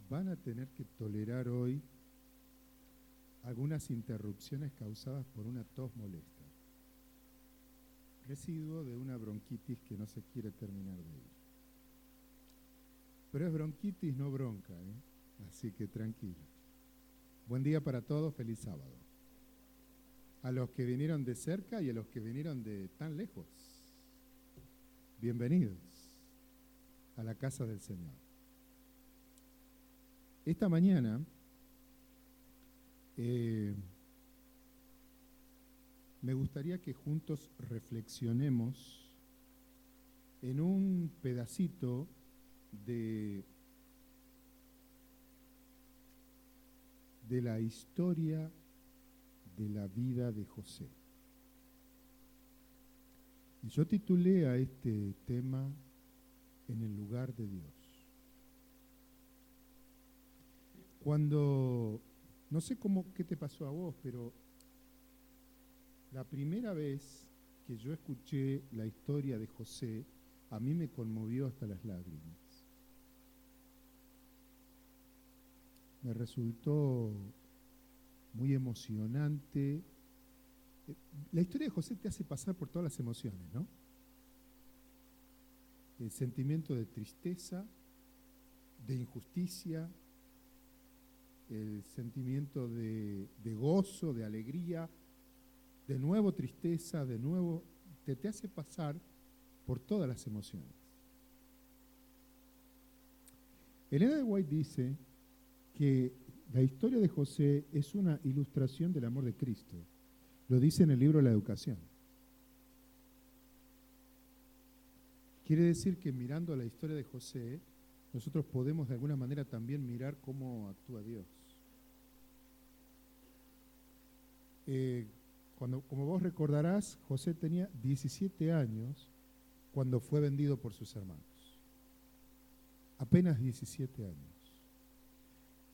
van a tener que tolerar hoy algunas interrupciones causadas por una tos molesta, residuo de una bronquitis que no se quiere terminar de ir. Pero es bronquitis, no bronca, ¿eh? Así que tranquilo. Buen día para todos, feliz sábado. A los que vinieron de cerca y a los que vinieron de tan lejos, bienvenidos a la casa del Señor. Esta mañana me gustaría que juntos reflexionemos en un pedacito de la historia de la vida de José. Y yo titulé a este tema En el lugar de Dios. Cuando, no sé qué te pasó a vos, pero la primera vez que yo escuché la historia de José, a mí me conmovió hasta las lágrimas. Me resultó muy emocionante. La historia de José te hace pasar por todas las emociones, ¿no? El sentimiento de tristeza, de injusticia, el sentimiento de gozo, de alegría, de nuevo tristeza, de nuevo, te hace pasar por todas las emociones. Elena de White dice que la historia de José es una ilustración del amor de Cristo. Lo dice en el libro La Educación. Quiere decir que mirando la historia de José, nosotros podemos de alguna manera también mirar cómo actúa Dios. Como vos recordarás, José tenía 17 años cuando fue vendido por sus hermanos. Apenas 17 años.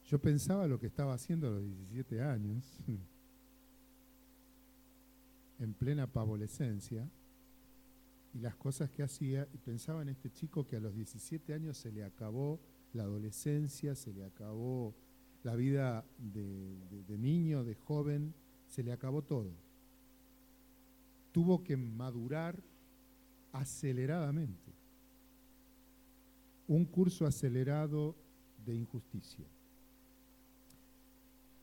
Yo pensaba lo que estaba haciendo a los 17 años, en plena pavolescencia, y las cosas que hacía, y pensaba en este chico que a los 17 años se le acabó la adolescencia, se le acabó la vida de niño, de joven, se le acabó todo. Tuvo que madurar aceleradamente. Un curso acelerado de injusticia.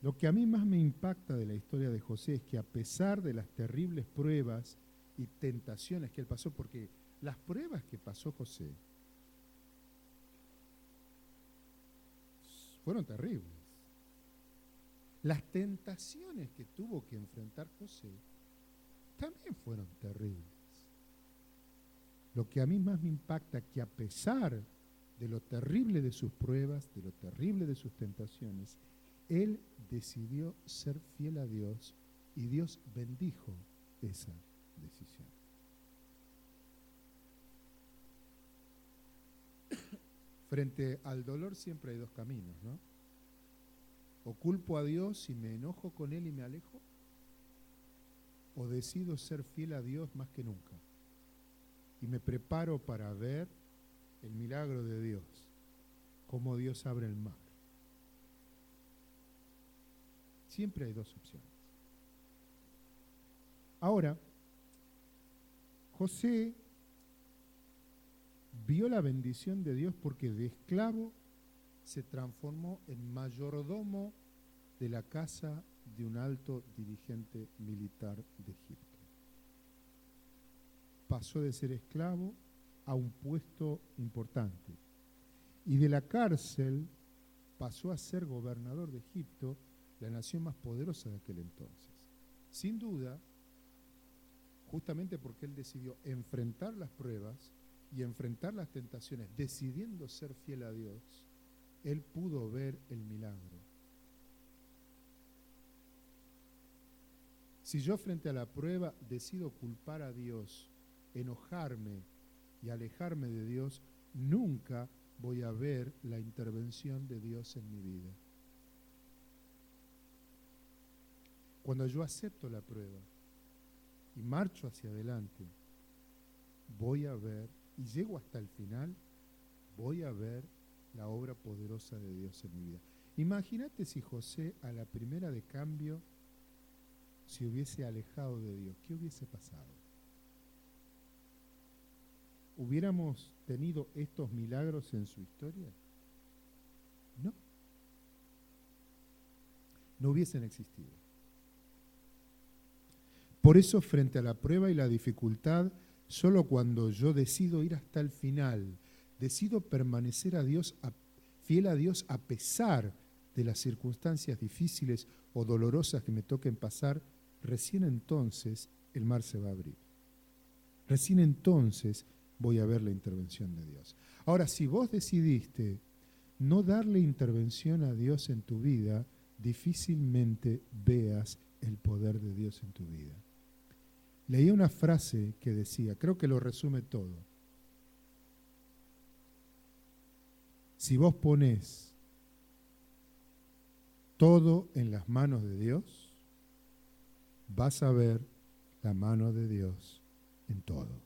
Lo que a mí más me impacta de la historia de José es que a pesar de las terribles pruebas y tentaciones que él pasó, porque las pruebas que pasó José fueron terribles. Las tentaciones que tuvo que enfrentar José también fueron terribles. Lo que a mí más me impacta es que a pesar de lo terrible de sus pruebas, de lo terrible de sus tentaciones, él decidió ser fiel a Dios y Dios bendijo esa decisión. Frente al dolor siempre hay dos caminos, ¿no? O culpo a Dios y me enojo con Él y me alejo, o decido ser fiel a Dios más que nunca y me preparo para ver el milagro de Dios, cómo Dios abre el mar. Siempre hay dos opciones. Ahora, José vio la bendición de Dios porque de esclavo se transformó en mayordomo de la casa de un alto dirigente militar de Egipto. Pasó de ser esclavo a un puesto importante. Y de la cárcel pasó a ser gobernador de Egipto, la nación más poderosa de aquel entonces. Sin duda, justamente porque él decidió enfrentar las pruebas y enfrentar las tentaciones, decidiendo ser fiel a Dios, él pudo ver el milagro. Si yo frente a la prueba decido culpar a Dios, enojarme y alejarme de Dios, nunca voy a ver la intervención de Dios en mi vida. Cuando yo acepto la prueba y marcho hacia adelante, voy a ver, y llego hasta el final, voy a ver la obra poderosa de Dios en mi vida. Imagínate si José a la primera de cambio se hubiese alejado de Dios. ¿Qué hubiese pasado? ¿Hubiéramos tenido estos milagros en su historia? No. No hubiesen existido. Por eso, frente a la prueba y la dificultad, solo cuando yo decido ir hasta el final, decido permanecer fiel a Dios a pesar de las circunstancias difíciles o dolorosas que me toquen pasar, recién entonces el mar se va a abrir. Recién entonces voy a ver la intervención de Dios. Ahora, si vos decidiste no darle intervención a Dios en tu vida, difícilmente veas el poder de Dios en tu vida. Leí una frase que decía, creo que lo resume todo. Si vos ponés todo en las manos de Dios, vas a ver la mano de Dios en todo.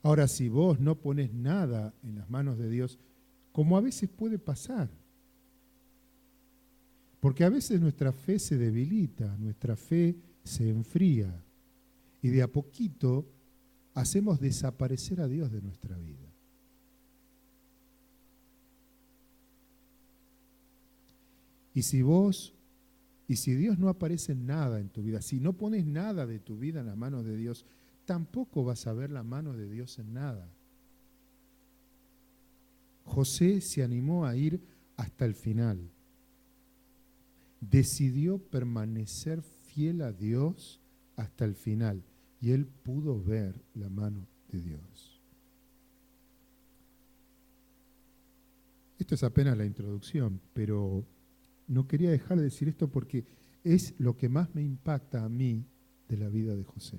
Ahora, si vos no pones nada en las manos de Dios, como a veces puede pasar, porque a veces nuestra fe se debilita, nuestra fe se enfría y de a poquito hacemos desaparecer a Dios de nuestra vida. Y si Dios no aparece en nada en tu vida, si no pones nada de tu vida en las manos de Dios, tampoco vas a ver la mano de Dios en nada. José se animó a ir hasta el final. Decidió permanecer fiel a Dios hasta el final y él pudo ver la mano de Dios. Esto es apenas la introducción, pero no quería dejar de decir esto porque es lo que más me impacta a mí de la vida de José.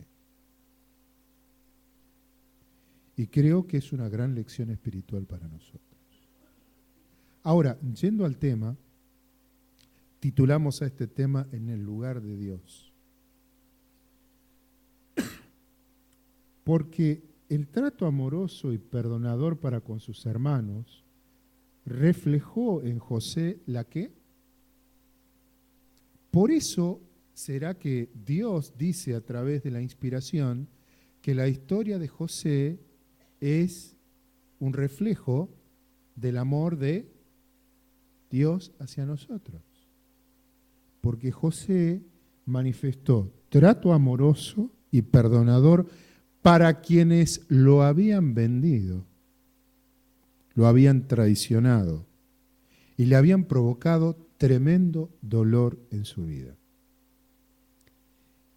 Y creo que es una gran lección espiritual para nosotros. Ahora, yendo al tema, titulamos a este tema En el lugar de Dios. Porque el trato amoroso y perdonador para con sus hermanos reflejó en José la ¿qué? Por eso será que Dios dice a través de la inspiración que la historia de José es un reflejo del amor de Dios hacia nosotros. Porque José manifestó trato amoroso y perdonador para quienes lo habían vendido, lo habían traicionado y le habían provocado tremendo dolor en su vida.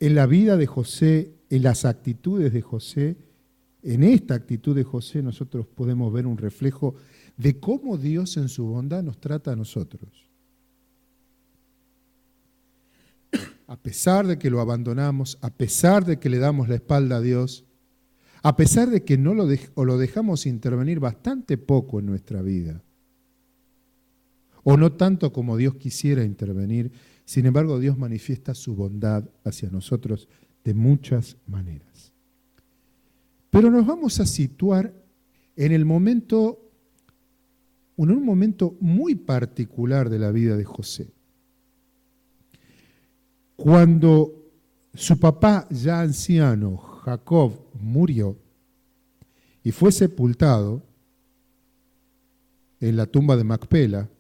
En la vida de José, en las actitudes de José, en esta actitud de José nosotros podemos ver un reflejo de cómo Dios en su bondad nos trata a nosotros. A pesar de que lo abandonamos, a pesar de que le damos la espalda a Dios, a pesar de que no lo dejamos intervenir bastante poco en nuestra vida, o no tanto como Dios quisiera intervenir, sin embargo Dios manifiesta su bondad hacia nosotros de muchas maneras. Pero nos vamos a situar en un momento muy particular de la vida de José. Cuando su papá, ya anciano, Jacob, murió y fue sepultado en la tumba de Macpela,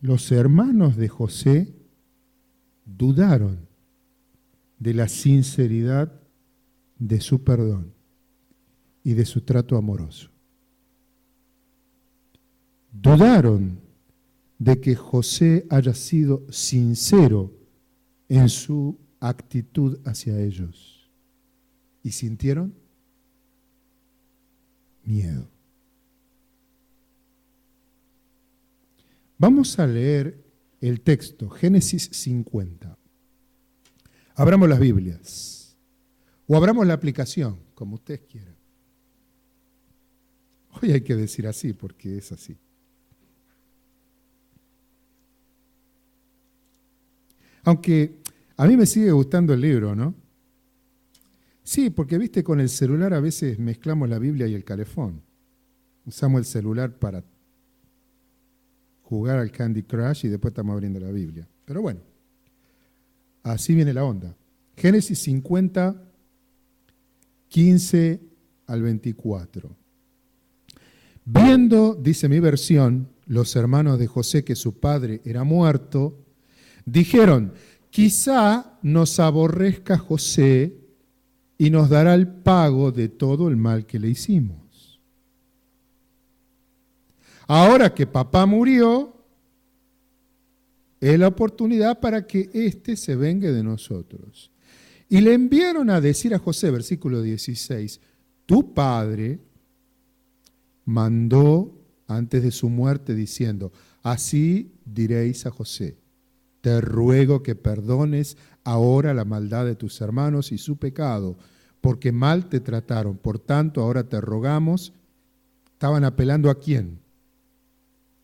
los hermanos de José dudaron de la sinceridad de su perdón y de su trato amoroso. Dudaron de que José haya sido sincero en su actitud hacia ellos. ¿Y sintieron? Miedo. Vamos a leer el texto, Génesis 50. Abramos las Biblias o abramos la aplicación, como ustedes quieran. Hoy hay que decir así porque es así. Aunque a mí me sigue gustando el libro, ¿no? Sí, porque viste, con el celular a veces mezclamos la Biblia y el calefón. Usamos el celular para jugar al Candy Crush y después estamos abriendo la Biblia. Pero bueno, así viene la onda. Génesis 50, 15 al 24. Viendo, dice mi versión, los hermanos de José que su padre era muerto, dijeron, quizá nos aborrezca José y nos dará el pago de todo el mal que le hicimos. Ahora que papá murió, es la oportunidad para que éste se vengue de nosotros. Y le enviaron a decir a José, versículo 16, tu padre mandó antes de su muerte diciendo, así diréis a José, te ruego que perdones ahora la maldad de tus hermanos y su pecado, porque mal te trataron. Por tanto, ahora te rogamos. ¿Estaban apelando a quién?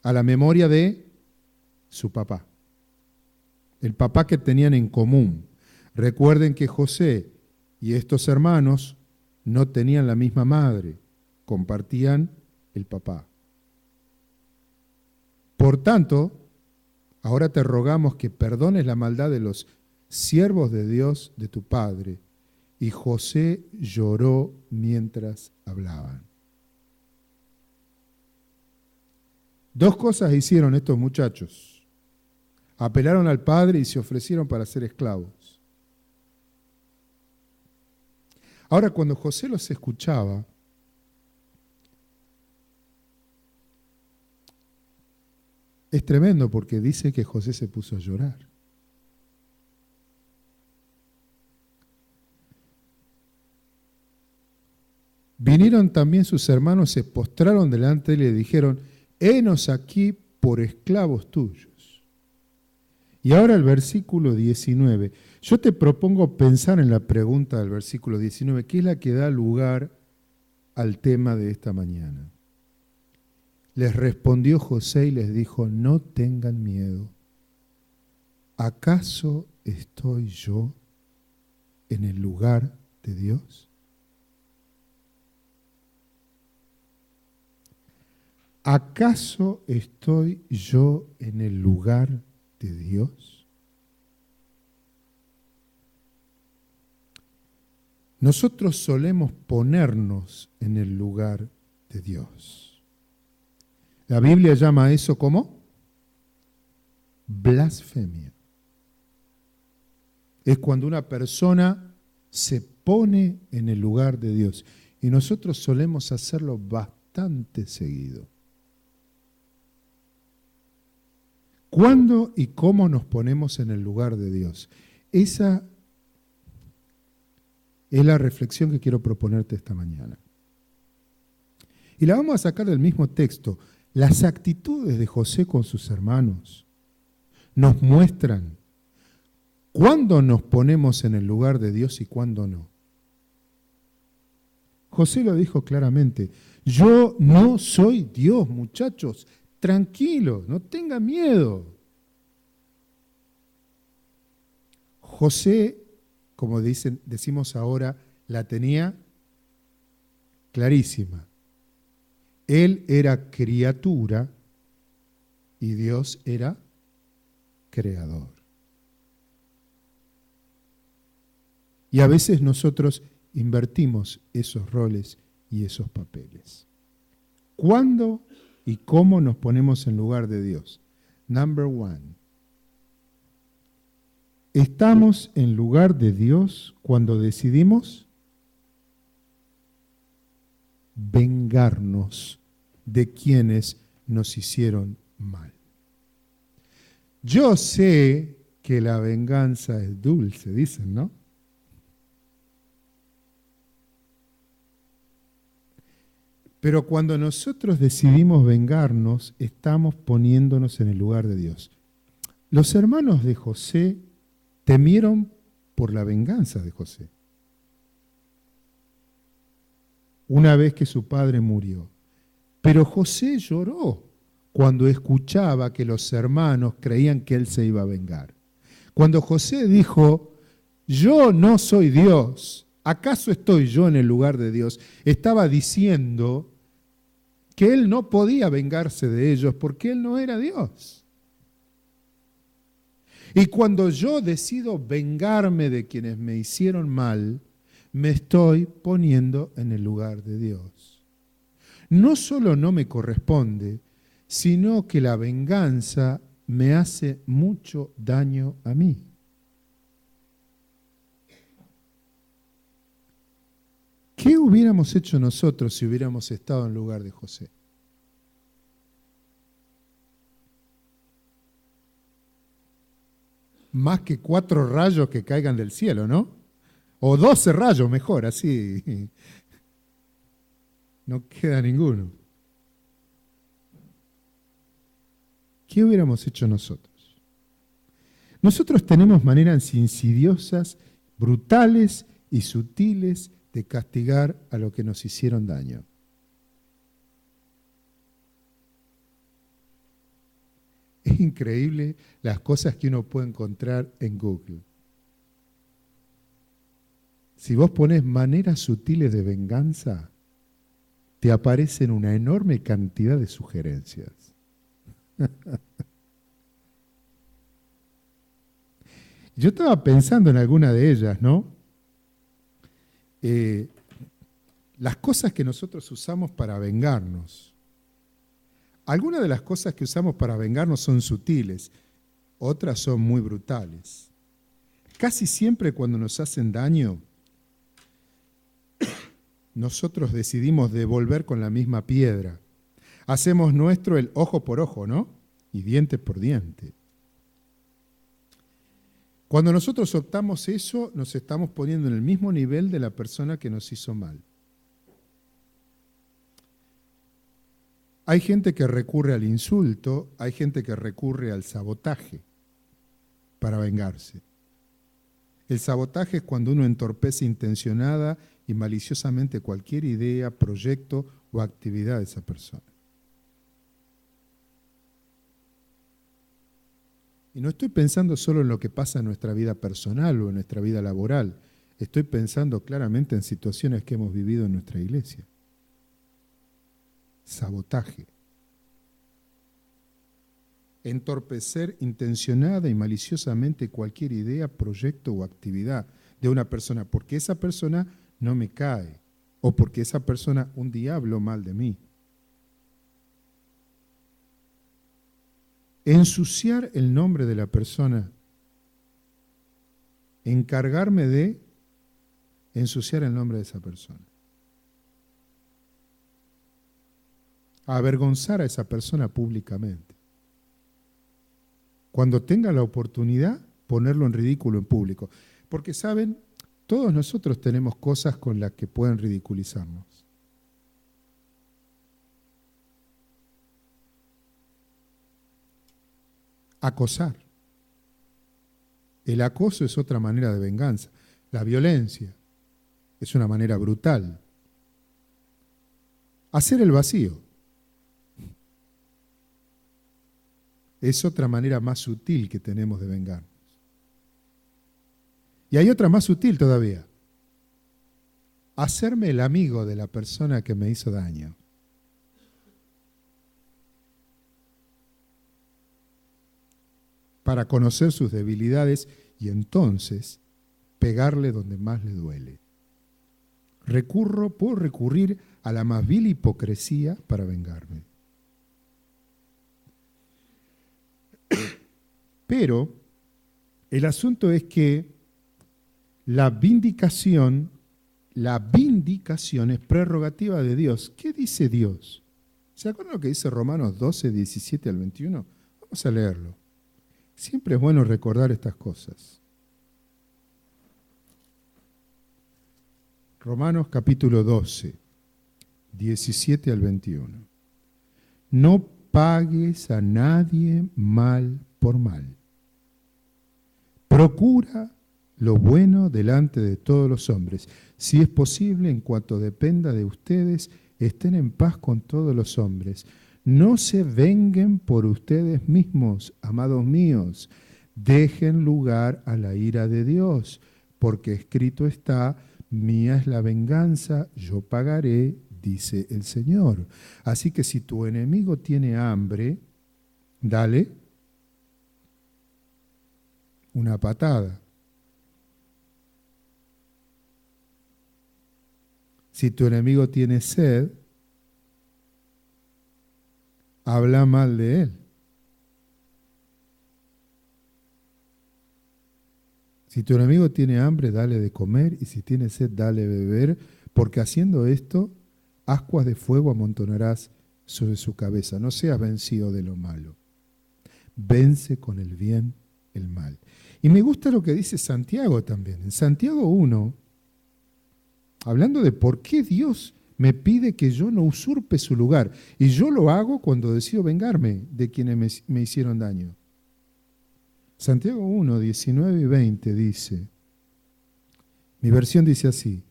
A la memoria de su papá. El papá que tenían en común. Recuerden que José y estos hermanos no tenían la misma madre, compartían el papá. Por tanto, ahora te rogamos que perdones la maldad de los siervos de Dios de tu padre. Y José lloró mientras hablaban. Dos cosas hicieron estos muchachos. Apelaron al padre y se ofrecieron para ser esclavos. Ahora, cuando José los escuchaba, es tremendo porque dice que José se puso a llorar. Vinieron también sus hermanos, se postraron delante de él y le dijeron, henos aquí por esclavos tuyos. Y ahora el versículo 19. Yo te propongo pensar en la pregunta del versículo 19, que es la que da lugar al tema de esta mañana. Les respondió José y les dijo, no tengan miedo. ¿Acaso estoy yo en el lugar de Dios? ¿Acaso estoy yo en el lugar de Dios? Nosotros solemos ponernos en el lugar de Dios. La Biblia llama a eso como blasfemia. Es cuando una persona se pone en el lugar de Dios. Y nosotros solemos hacerlo bastante seguido. ¿Cuándo y cómo nos ponemos en el lugar de Dios? Esa es la reflexión que quiero proponerte esta mañana. Y la vamos a sacar del mismo texto. Las actitudes de José con sus hermanos nos muestran cuándo nos ponemos en el lugar de Dios y cuándo no. José lo dijo claramente, yo no soy Dios, muchachos. Tranquilos, no tengan miedo. José, como decimos ahora, la tenía clarísima. Él era criatura y Dios era creador. Y a veces nosotros invertimos esos roles y esos papeles. ¿Cuándo y cómo nos ponemos en lugar de Dios? Number one. Estamos en lugar de Dios cuando decidimos vengarnos de quienes nos hicieron mal. Yo sé que la venganza es dulce, dicen, ¿no? Pero cuando nosotros decidimos vengarnos, estamos poniéndonos en el lugar de Dios. Los hermanos de José temieron por la venganza de José. Una vez que su padre murió. Pero José lloró cuando escuchaba que los hermanos creían que él se iba a vengar. Cuando José dijo, yo no soy Dios, ¿Acaso estoy yo en el lugar de Dios? Estaba diciendo que él no podía vengarse de ellos porque él no era Dios. Y cuando yo decido vengarme de quienes me hicieron mal, me estoy poniendo en el lugar de Dios. No solo no me corresponde, sino que la venganza me hace mucho daño a mí. ¿Qué hubiéramos hecho nosotros si hubiéramos estado en lugar de José? Más que 4 rayos que caigan del cielo, ¿no? O 12 rayos, mejor, así. No queda ninguno. ¿Qué hubiéramos hecho nosotros? Nosotros tenemos maneras insidiosas, brutales y sutiles de castigar a los que nos hicieron daño. Es increíble las cosas que uno puede encontrar en Google. Si vos pones maneras sutiles de venganza, te aparecen una enorme cantidad de sugerencias. Yo estaba pensando en alguna de ellas, ¿no? Las cosas que nosotros usamos para vengarnos. Algunas de las cosas que usamos para vengarnos son sutiles, otras son muy brutales. Casi siempre cuando nos hacen daño, nosotros decidimos devolver con la misma piedra. Hacemos nuestro el ojo por ojo, ¿no? Y diente por diente. Cuando nosotros optamos eso, nos estamos poniendo en el mismo nivel de la persona que nos hizo mal. Hay gente que recurre al insulto, hay gente que recurre al sabotaje para vengarse. El sabotaje es cuando uno entorpece intencionada y maliciosamente cualquier idea, proyecto o actividad de esa persona. Y no estoy pensando solo en lo que pasa en nuestra vida personal o en nuestra vida laboral. Estoy pensando claramente en situaciones que hemos vivido en nuestra iglesia. Sabotaje. Entorpecer intencionada y maliciosamente cualquier idea, proyecto o actividad de una persona, porque esa persona no me cae o porque esa persona un día habló mal de mí. Ensuciar el nombre de la persona, encargarme de ensuciar el nombre de esa persona. Avergonzar a esa persona públicamente. Cuando tenga la oportunidad, ponerlo en ridículo en público. Porque, ¿saben? Todos nosotros tenemos cosas con las que pueden ridiculizarnos. Acosar. El acoso es otra manera de venganza. La violencia es una manera brutal. Hacer el vacío es otra manera más sutil que tenemos de vengarnos. Y hay otra más sutil todavía. Hacerme el amigo de la persona que me hizo daño. Para conocer sus debilidades y entonces pegarle donde más le duele. Puedo recurrir a la más vil hipocresía para vengarme. Pero el asunto es que la vindicación es prerrogativa de Dios. ¿Qué dice Dios? ¿Se acuerdan lo que dice Romanos 12, 17 al 21? Vamos a leerlo. Siempre es bueno recordar estas cosas. Romanos capítulo 12, 17 al 21. No pagues a nadie mal por mal. Procura lo bueno delante de todos los hombres. Si es posible, en cuanto dependa de ustedes, estén en paz con todos los hombres. No se venguen por ustedes mismos, amados míos. Dejen lugar a la ira de Dios, porque escrito está: Mía es la venganza, yo pagaré, dice el Señor. Así que si tu enemigo tiene hambre, dale una patada. Si tu enemigo tiene sed, habla mal de él. Si tu enemigo tiene hambre, dale de comer, y si tiene sed, dale de beber, porque haciendo esto, ascuas de fuego amontonarás sobre su cabeza. No seas vencido de lo malo. Vence con el bien el mal. Y me gusta lo que dice Santiago también. En Santiago 1, hablando de por qué Dios me pide que yo no usurpe su lugar. Y yo lo hago cuando decido vengarme de quienes me hicieron daño. Santiago 1, 19 y 20 dice, mi versión dice así: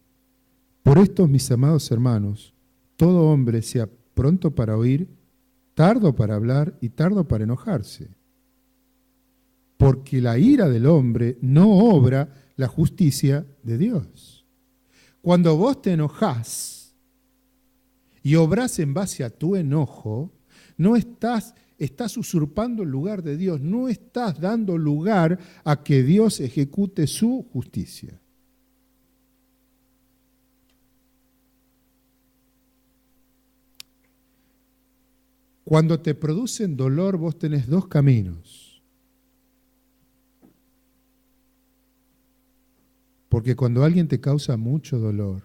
por esto, mis amados hermanos, todo hombre sea pronto para oír, tardo para hablar y tardo para enojarse. Porque la ira del hombre no obra la justicia de Dios. Cuando vos te enojás y obrás en base a tu enojo, no estás usurpando el lugar de Dios, no estás dando lugar a que Dios ejecute su justicia. Cuando te producen dolor, vos tenés dos caminos. Porque cuando alguien te causa mucho dolor,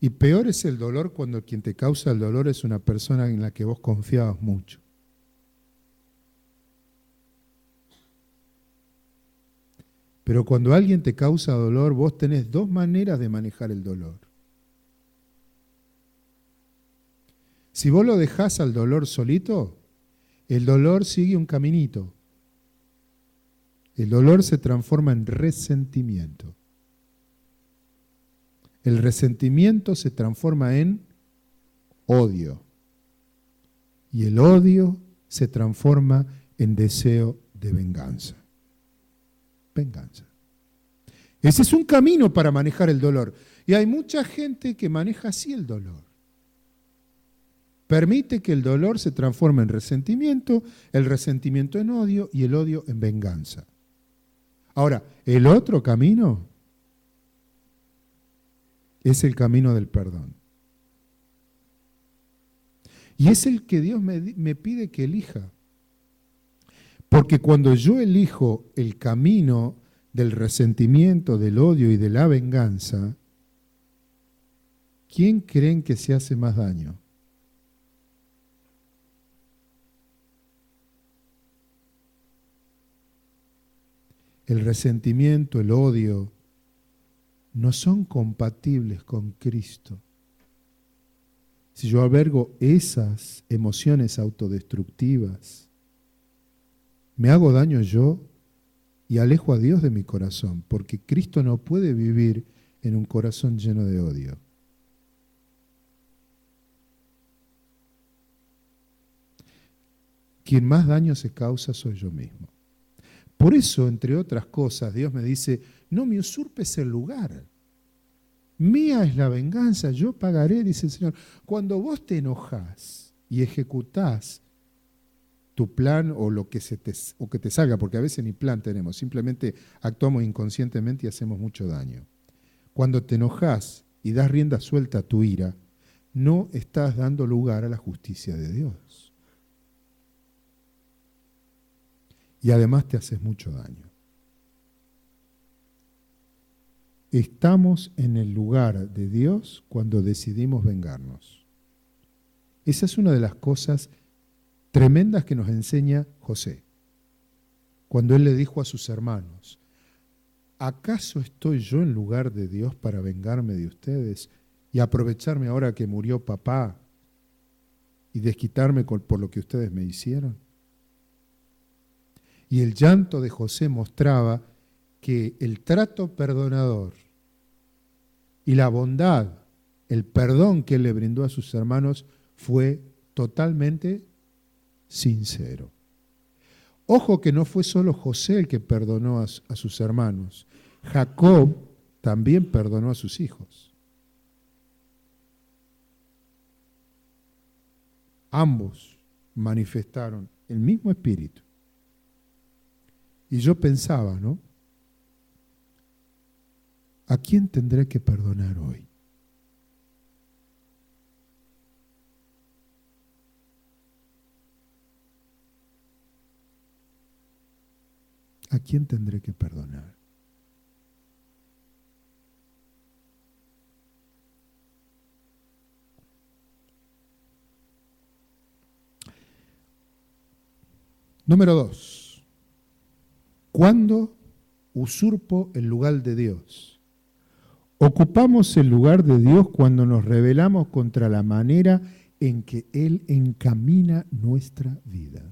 y peor es el dolor cuando quien te causa el dolor es una persona en la que vos confiabas mucho. Pero cuando alguien te causa dolor, vos tenés dos maneras de manejar el dolor. Si vos lo dejás al dolor solito, el dolor sigue un caminito. El dolor se transforma en resentimiento. El resentimiento se transforma en odio. Y el odio se transforma en deseo de venganza. Venganza. Ese es un camino para manejar el dolor. Y hay mucha gente que maneja así el dolor. Permite que el dolor se transforme en resentimiento, el resentimiento en odio y el odio en venganza. Ahora, el otro camino es el camino del perdón. Y es el que Dios me pide que elija. Porque cuando yo elijo el camino del resentimiento, del odio y de la venganza, ¿quién creen que se hace más daño? El resentimiento, el odio, no son compatibles con Cristo. Si yo albergo esas emociones autodestructivas, me hago daño yo y alejo a Dios de mi corazón, porque Cristo no puede vivir en un corazón lleno de odio. Quien más daño se causa soy yo mismo. Por eso, entre otras cosas, Dios me dice, no me usurpes el lugar. Mía es la venganza, yo pagaré, dice el Señor. Cuando vos te enojás y ejecutás tu plan o lo que que te salga, porque a veces ni plan tenemos, simplemente actuamos inconscientemente y hacemos mucho daño. Cuando te enojás y das rienda suelta a tu ira, no estás dando lugar a la justicia de Dios. Y además te haces mucho daño. Estamos en el lugar de Dios cuando decidimos vengarnos. Esa es una de las cosas tremendas que nos enseña José. Cuando él le dijo a sus hermanos, ¿acaso estoy yo en lugar de Dios para vengarme de ustedes y aprovecharme ahora que murió papá y desquitarme por lo que ustedes me hicieron? Y el llanto de José mostraba que el trato perdonador y la bondad, el perdón que él le brindó a sus hermanos fue totalmente sincero. Ojo que no fue solo José el que perdonó a sus hermanos. Jacob también perdonó a sus hijos. Ambos manifestaron el mismo espíritu. Y yo pensaba, ¿no? ¿A quién tendré que perdonar hoy? ¿A quién tendré que perdonar? Número 2. ¿Cuándo usurpo el lugar de Dios? Ocupamos el lugar de Dios cuando nos rebelamos contra la manera en que Él encamina nuestra vida.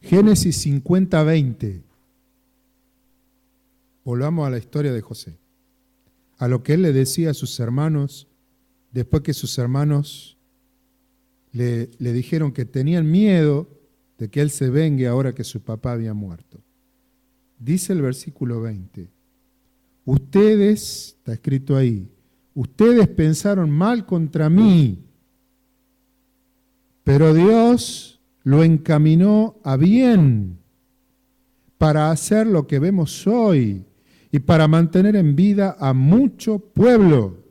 Génesis 50:20. Volvamos a la historia de José. A lo que él le decía a sus hermanos, después que sus hermanos le dijeron que tenían miedo de que él se vengue ahora que su papá había muerto. Dice el versículo 20, ustedes, está escrito ahí, ustedes pensaron mal contra mí, pero Dios lo encaminó a bien para hacer lo que vemos hoy y para mantener en vida a mucho pueblo.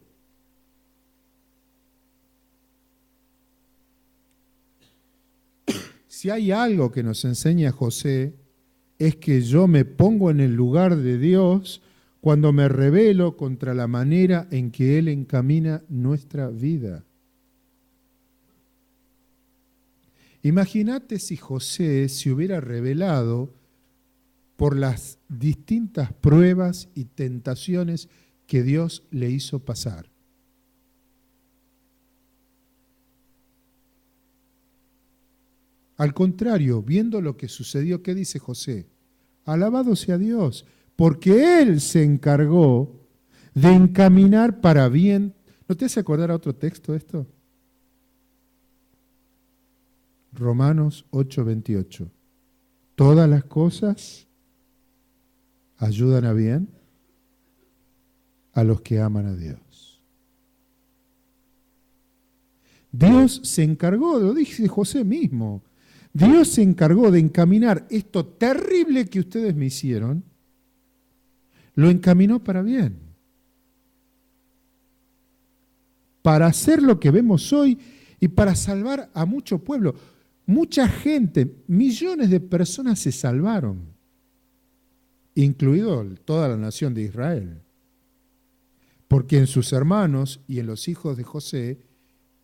Si hay algo que nos enseña José, es que yo me pongo en el lugar de Dios cuando me rebelo contra la manera en que Él encamina nuestra vida. Imagínate si José se hubiera rebelado por las distintas pruebas y tentaciones que Dios le hizo pasar. Al contrario, viendo lo que sucedió, ¿qué dice José? Alabado sea Dios, porque Él se encargó de encaminar para bien. ¿No te hace acordar a otro texto esto? Romanos 8:28. Todas las cosas ayudan a bien a los que aman a Dios. Dios se encargó, lo dice José mismo, Dios se encargó de encaminar esto terrible que ustedes me hicieron, lo encaminó para bien. Para hacer lo que vemos hoy y para salvar a mucho pueblo. Mucha gente, millones de personas se salvaron, incluido toda la nación de Israel. Porque en sus hermanos y en los hijos de José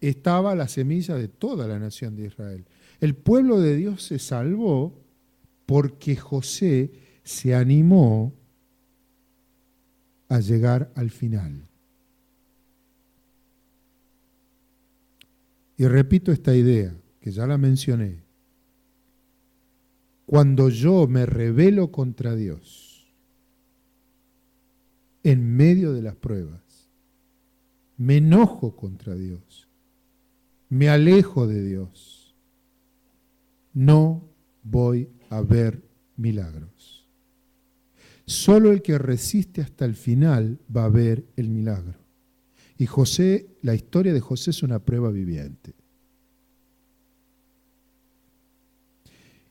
estaba la semilla de toda la nación de Israel. El pueblo de Dios se salvó porque José se animó a llegar al final. Y repito esta idea, que ya la mencioné. Cuando yo me rebelo contra Dios, en medio de las pruebas, me enojo contra Dios, me alejo de Dios, no voy a ver milagros. Solo el que resiste hasta el final va a ver el milagro. Y José, la historia de José es una prueba viviente.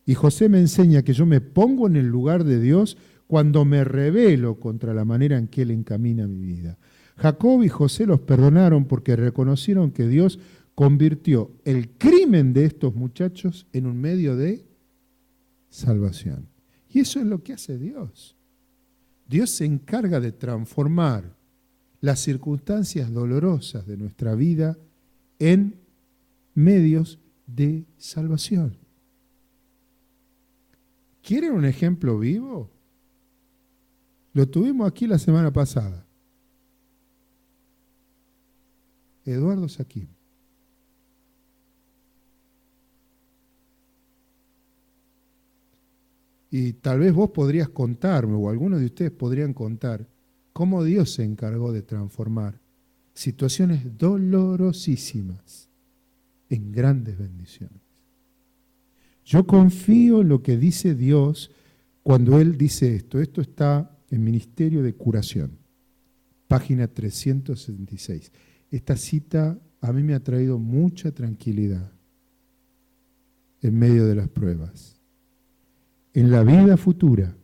Y José me enseña que yo me pongo en el lugar de Dios cuando me rebelo contra la manera en que Él encamina mi vida. Jacob y José los perdonaron porque reconocieron que Dios convirtió el crimen de estos muchachos en un medio de salvación. Y eso es lo que hace Dios. Dios se encarga de transformar las circunstancias dolorosas de nuestra vida en medios de salvación. ¿Quieren un ejemplo vivo? Lo tuvimos aquí la semana pasada. Eduardo Saquim. Y tal vez vos podrías contarme, o algunos de ustedes podrían contar, cómo Dios se encargó de transformar situaciones dolorosísimas en grandes bendiciones. Yo confío en lo que dice Dios cuando Él dice esto. Esto está en Ministerio de Curación, página 376. Esta cita a mí me ha traído mucha tranquilidad en medio de las pruebas. En la vida futura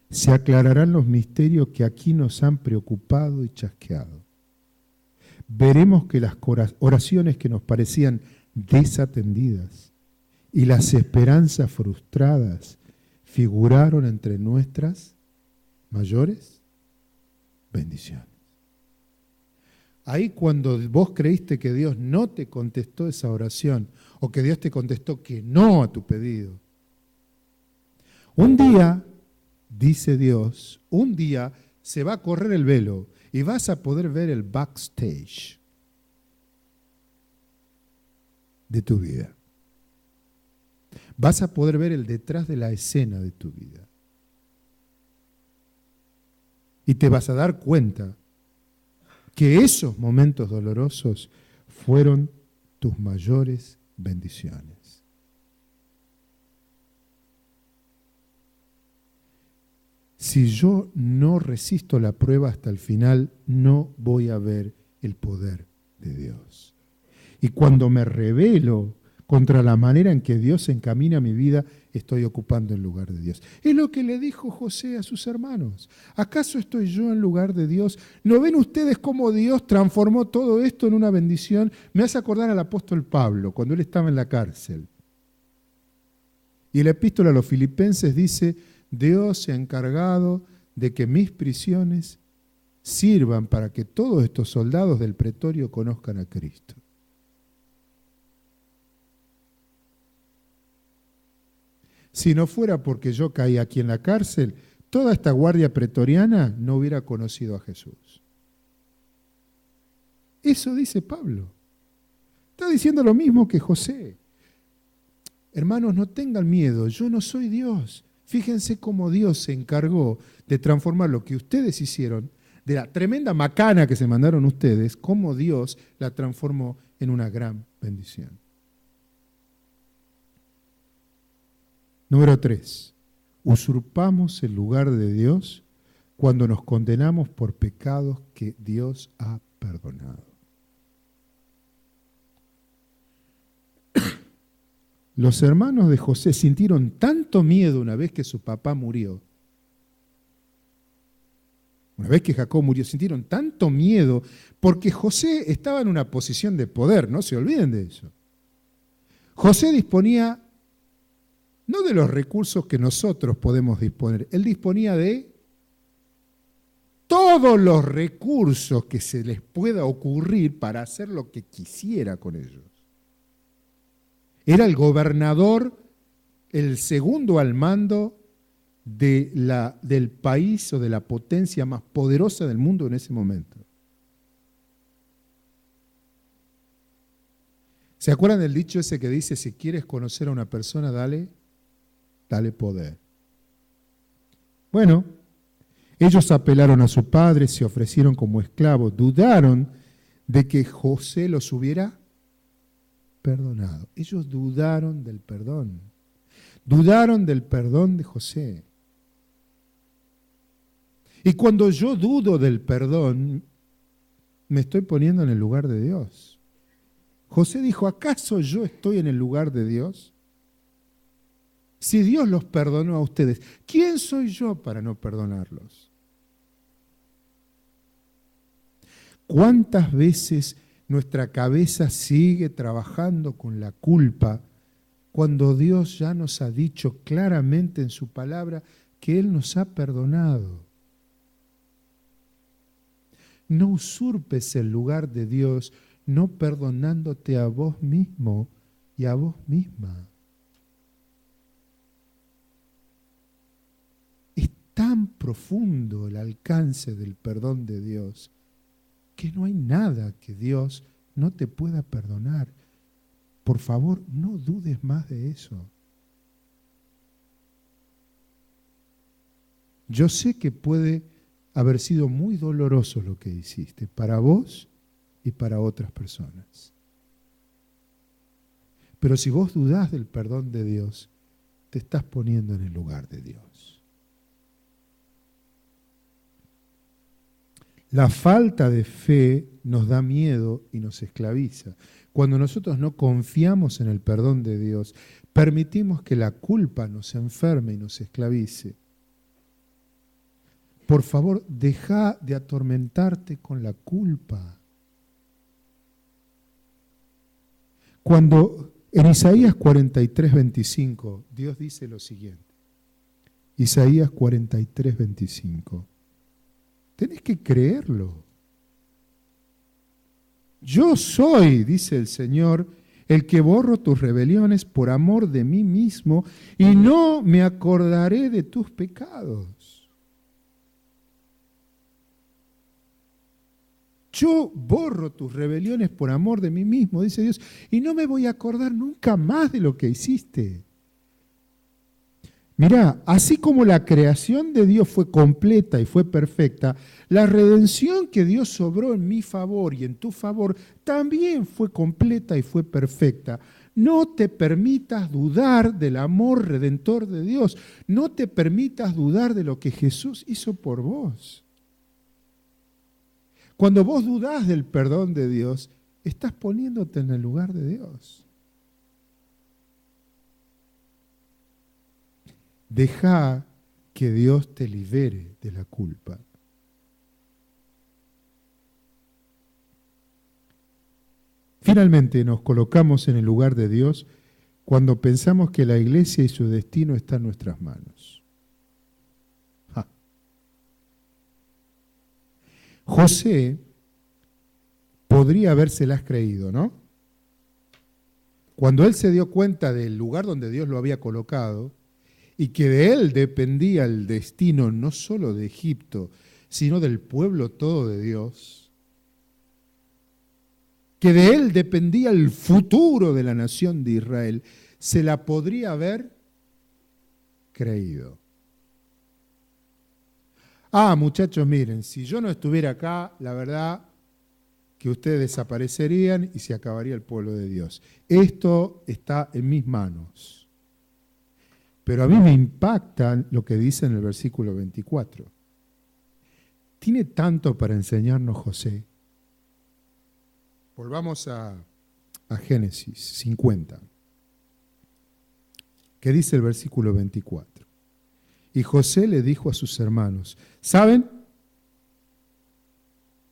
se aclararán los misterios que aquí nos han preocupado y chasqueado. Veremos que las oraciones que nos parecían desatendidas y las esperanzas frustradas figuraron entre nuestras mayores bendiciones. Ahí cuando vos creíste que Dios no te contestó esa oración o que Dios te contestó que no a tu pedido, un día, dice Dios, un día se va a correr el velo y vas a poder ver el backstage de tu vida. Vas a poder ver el detrás de la escena de tu vida. Y te vas a dar cuenta que esos momentos dolorosos fueron tus mayores bendiciones. Si yo no resisto la prueba hasta el final, no voy a ver el poder de Dios. Y cuando me rebelo contra la manera en que Dios encamina mi vida, estoy ocupando el lugar de Dios. Es lo que le dijo José a sus hermanos. ¿Acaso estoy yo en lugar de Dios? ¿No ven ustedes cómo Dios transformó todo esto en una bendición? Me hace acordar al apóstol Pablo, cuando él estaba en la cárcel. Y la epístola a los Filipenses dice: Dios se ha encargado de que mis prisiones sirvan para que todos estos soldados del pretorio conozcan a Cristo. Si no fuera porque yo caí aquí en la cárcel, toda esta guardia pretoriana no hubiera conocido a Jesús. Eso dice Pablo. Está diciendo lo mismo que José. Hermanos, no tengan miedo, yo no soy Dios. Fíjense cómo Dios se encargó de transformar lo que ustedes hicieron, de la tremenda macana que se mandaron ustedes, cómo Dios la transformó en una gran bendición. Número 3. Usurpamos el lugar de Dios cuando nos condenamos por pecados que Dios ha perdonado. Los hermanos de José sintieron tanto miedo una vez que su papá murió. Una vez que Jacob murió, sintieron tanto miedo porque José estaba en una posición de poder, no se olviden de eso. José disponía no de los recursos que nosotros podemos disponer, él disponía de todos los recursos que se les pueda ocurrir para hacer lo que quisiera con ellos. Era el gobernador, el segundo al mando del país o de la potencia más poderosa del mundo en ese momento. ¿Se acuerdan del dicho ese que dice: si quieres conocer a una persona, dale poder? Bueno, ellos apelaron a su padre, se ofrecieron como esclavos, dudaron de que José los hubiera perdonado. Ellos dudaron del perdón. Dudaron del perdón de José. Y cuando yo dudo del perdón, me estoy poniendo en el lugar de Dios. José dijo: ¿acaso yo estoy en el lugar de Dios? Si Dios los perdonó a ustedes, ¿quién soy yo para no perdonarlos? ¿Cuántas veces nuestra cabeza sigue trabajando con la culpa cuando Dios ya nos ha dicho claramente en su palabra que Él nos ha perdonado? No usurpes el lugar de Dios no perdonándote a vos mismo y a vos misma. Es tan profundo el alcance del perdón de Dios que no hay nada que Dios no te pueda perdonar. Por favor, no dudes más de eso. Yo sé que puede haber sido muy doloroso lo que hiciste para vos y para otras personas. Pero si vos dudás del perdón de Dios, te estás poniendo en el lugar de Dios. La falta de fe nos da miedo y nos esclaviza. Cuando nosotros no confiamos en el perdón de Dios, permitimos que la culpa nos enferme y nos esclavice. Por favor, deja de atormentarte con la culpa. Cuando en Isaías 43:25, Dios dice lo siguiente. Isaías 43:25. Tenés que creerlo. Yo soy, dice el Señor, el que borro tus rebeliones por amor de mí mismo y no me acordaré de tus pecados. Yo borro tus rebeliones por amor de mí mismo, dice Dios, y no me voy a acordar nunca más de lo que hiciste. Mirá, así como la creación de Dios fue completa y fue perfecta, la redención que Dios obró en mi favor y en tu favor también fue completa y fue perfecta. No te permitas dudar del amor redentor de Dios. No te permitas dudar de lo que Jesús hizo por vos. Cuando vos dudás del perdón de Dios, estás poniéndote en el lugar de Dios. Deja que Dios te libere de la culpa. Finalmente nos colocamos en el lugar de Dios cuando pensamos que la iglesia y su destino está en nuestras manos. José podría habérselas creído, ¿no? Cuando él se dio cuenta del lugar donde Dios lo había colocado y que de él dependía el destino no solo de Egipto, sino del pueblo todo de Dios, que de él dependía el futuro de la nación de Israel, se la podría haber creído. Muchachos, miren, si yo no estuviera acá, la verdad que ustedes desaparecerían y se acabaría el pueblo de Dios. Esto está en mis manos. Pero a mí me impacta lo que dice en el versículo 24. Tiene tanto para enseñarnos José. Volvamos a Génesis 50. ¿Qué dice el versículo 24? Y José le dijo a sus hermanos, ¿saben?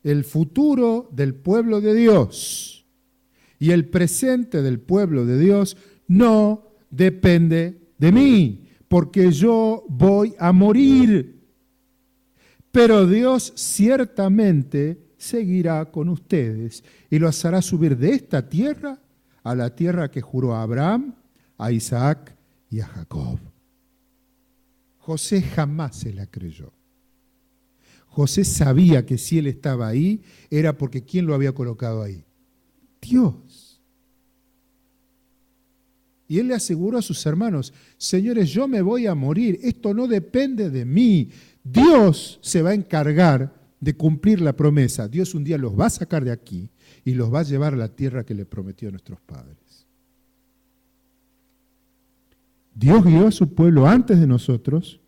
El futuro del pueblo de Dios y el presente del pueblo de Dios no depende de mí, porque yo voy a morir. Pero Dios ciertamente seguirá con ustedes y los hará subir de esta tierra a la tierra que juró a Abraham, a Isaac y a Jacob. José jamás se la creyó. José sabía que si él estaba ahí, era porque ¿quién lo había colocado ahí? Dios. Y él le aseguró a sus hermanos, señores, yo me voy a morir, esto no depende de mí. Dios se va a encargar de cumplir la promesa. Dios un día los va a sacar de aquí y los va a llevar a la tierra que le prometió a nuestros padres. Dios guió a su pueblo antes de nosotros,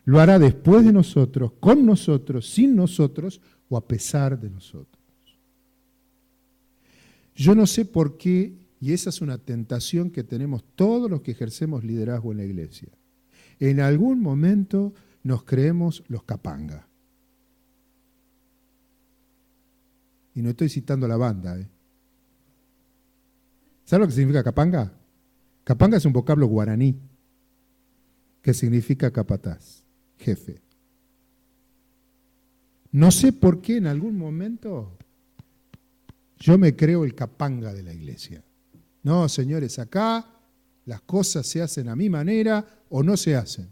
lo hará después de nosotros, con nosotros, sin nosotros o a pesar de nosotros. Yo no sé por qué, y esa es una tentación que tenemos todos los que ejercemos liderazgo en la iglesia. En algún momento nos creemos los capanga. Y no estoy citando a la banda. ¿Sabes lo que significa capanga? Capanga es un vocablo guaraní que significa capataz, jefe. No sé por qué en algún momento yo me creo el capanga de la iglesia. No, señores, acá las cosas se hacen a mi manera o no se hacen.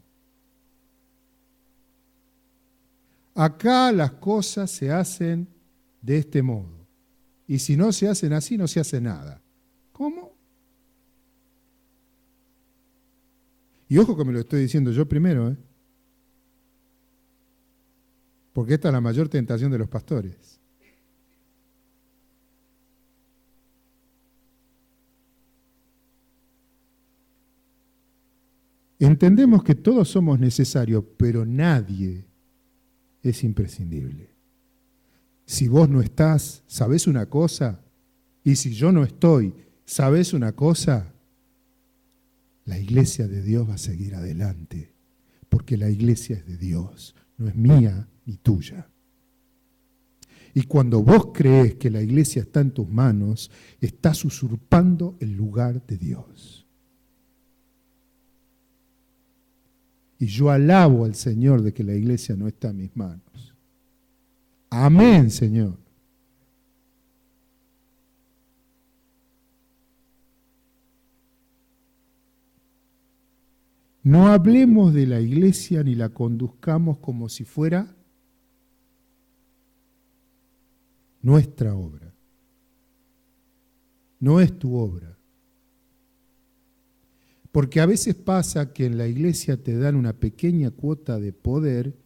Acá las cosas se hacen de este modo. Y si no se hacen así, no se hace nada. ¿Cómo? Y ojo que me lo estoy diciendo yo primero, porque esta es la mayor tentación de los pastores. Entendemos que todos somos necesarios, pero nadie es imprescindible. Si vos no estás, ¿sabés una cosa? Y si yo no estoy, ¿sabés una cosa? La iglesia de Dios va a seguir adelante, porque la iglesia es de Dios, no es mía ni tuya. Y cuando vos crees que la iglesia está en tus manos, estás usurpando el lugar de Dios. Y yo alabo al Señor de que la iglesia no está en mis manos. Amén, Señor. No hablemos de la iglesia ni la conduzcamos como si fuera nuestra obra. No es tu obra. Porque a veces pasa que en la iglesia te dan una pequeña cuota de poder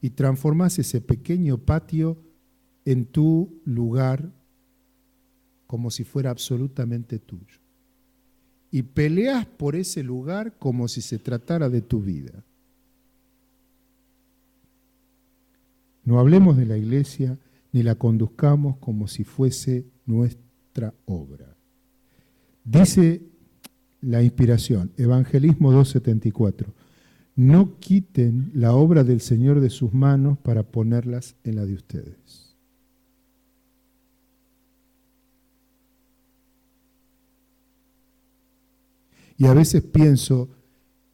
y transformas ese pequeño patio en tu lugar como si fuera absolutamente tuyo. Y peleas por ese lugar como si se tratara de tu vida. No hablemos de la iglesia ni la conduzcamos como si fuese nuestra obra. Dice la inspiración, Evangelismo 2:74, no quiten la obra del Señor de sus manos para ponerlas en la de ustedes. Y a veces pienso,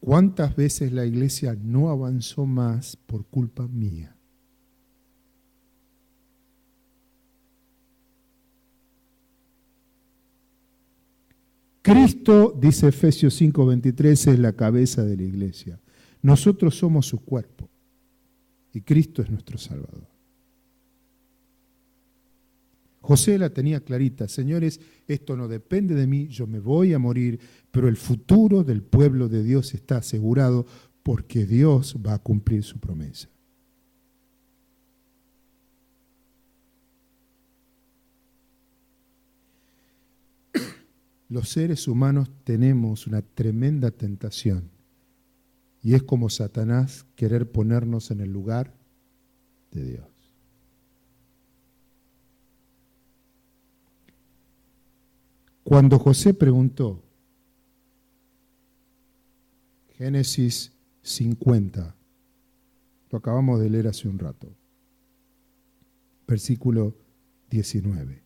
¿cuántas veces la iglesia no avanzó más por culpa mía? Cristo, dice Efesios 5:23, es la cabeza de la iglesia. Nosotros somos su cuerpo y Cristo es nuestro Salvador. José la tenía clarita, señores, esto no depende de mí, yo me voy a morir, pero el futuro del pueblo de Dios está asegurado porque Dios va a cumplir su promesa. Los seres humanos tenemos una tremenda tentación y es como Satanás querer ponernos en el lugar de Dios. Cuando José preguntó, Génesis 50, lo acabamos de leer hace un rato, versículo 19.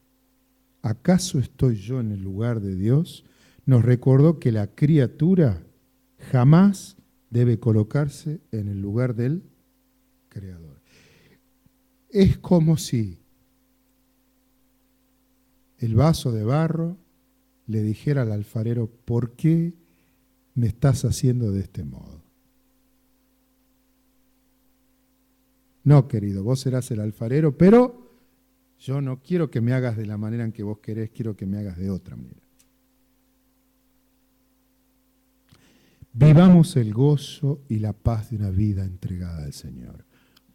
¿Acaso estoy yo en el lugar de Dios? Nos recordó que la criatura jamás debe colocarse en el lugar del Creador. Es como si el vaso de barro le dijera al alfarero, ¿por qué me estás haciendo de este modo? No, querido, vos serás el alfarero, pero yo no quiero que me hagas de la manera en que vos querés, quiero que me hagas de otra manera. Vivamos el gozo y la paz de una vida entregada al Señor.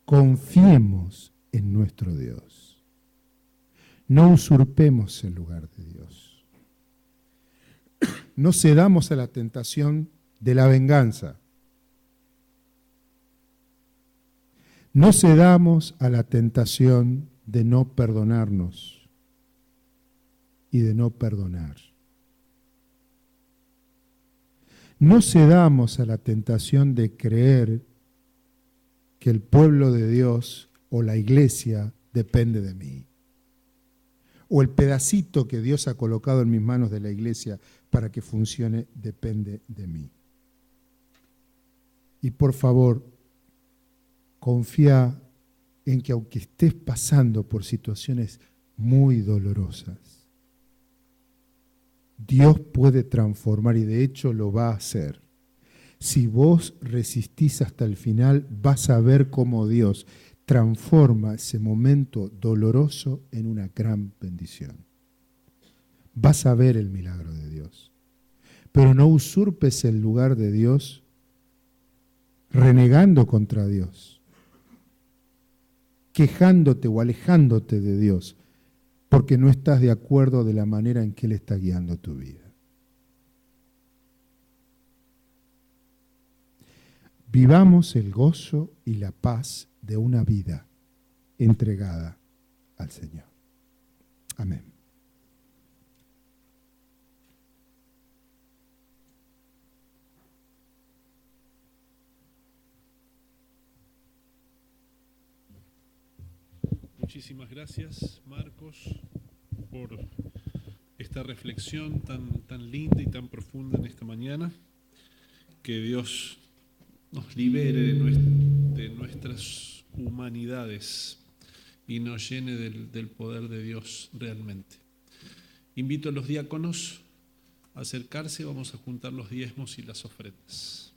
Confiemos en nuestro Dios. No usurpemos el lugar de Dios. No cedamos a la tentación de la venganza. No cedamos a la tentación de no perdonarnos y de no perdonar. No cedamos a la tentación de creer que el pueblo de Dios o la iglesia depende de mí. O el pedacito que Dios ha colocado en mis manos de la iglesia para que funcione depende de mí. Y por favor, confía en que aunque estés pasando por situaciones muy dolorosas, Dios puede transformar y de hecho lo va a hacer. Si vos resistís hasta el final, vas a ver cómo Dios transforma ese momento doloroso en una gran bendición. Vas a ver el milagro de Dios. Pero no usurpes el lugar de Dios renegando contra Dios, quejándote o alejándote de Dios, porque no estás de acuerdo de la manera en que Él está guiando tu vida. vivamos el gozo y la paz de una vida entregada al Señor. Amén. Muchísimas gracias, Marcos, por esta reflexión tan linda y tan profunda en esta mañana. Que Dios nos libere de nuestras humanidades y nos llene del poder de Dios realmente. Invito a los diáconos a acercarse, vamos a juntar los diezmos y las ofrendas.